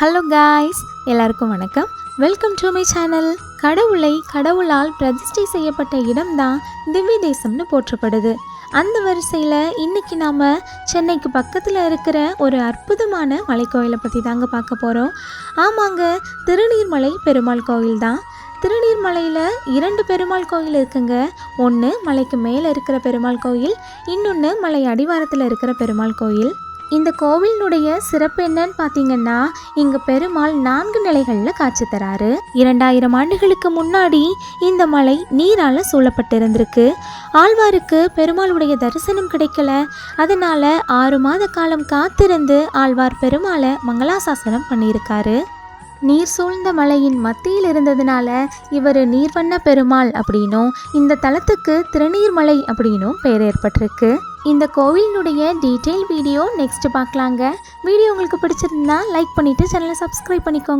Hello guys, எல்லாருக்கும் வணக்கம். Welcome to my channel. கடவுளை கடவுளால் பிரதிஷ்டை செய்யப்பட்ட இடம்தான் திவ்ய தேசம்னு போற்றப்படுது. அந்த வரிசையில் இன்றைக்கி நாம் சென்னைக்கு பக்கத்தில் இருக்கிற ஒரு அற்புதமான மலைக்கோயிலை பற்றி தாங்க பார்க்க போகிறோம். ஆமாங்க, திருநீர்மலை பெருமாள் கோயில் தான். திருநீர்மலையில் 2 பெருமாள் கோயில் இருக்குங்க. ஒன்று மலைக்கு மேலே இருக்கிற பெருமாள் கோயில், இன்னொன்று மலை அடிவாரத்தில் இருக்கிற பெருமாள் கோயில். இந்த கோவிலினுடைய சிறப்பு என்னன்னு பார்த்தீங்கன்னா, இங்கே பெருமாள் 4 நிலைகளில் காட்சி தராரு. 2000 ஆண்டுகளுக்கு முன்னாடி இந்த மலை நீரால் சூழப்பட்டிருந்திருக்கு. ஆழ்வாருக்கு பெருமாளுடைய தரிசனம் கிடைக்கல. அதனால் 6 மாத காலம் காத்திருந்து ஆழ்வார் பெருமாளை மங்களாசாசனம் பண்ணியிருக்காரு. நீர் சூழ்ந்த மலையின் மத்தியில் இருந்ததுனால இவர் நீர்வண்ண பெருமாள் அப்படின்னும், இந்த தலத்துக்கு திருநீர்மலை அப்படின்னும் பெயர் ஏற்பட்டிருக்கு. இந்த கோவிலினுடைய டீட்டெயில் வீடியோ நெக்ஸ்ட் பார்க்கலாங்க. வீடியோ உங்களுக்கு பிடிச்சிருந்தா லைக் பண்ணிவிட்டு சேனலை சப்ஸ்கிரைப் பண்ணிக்கோங்க.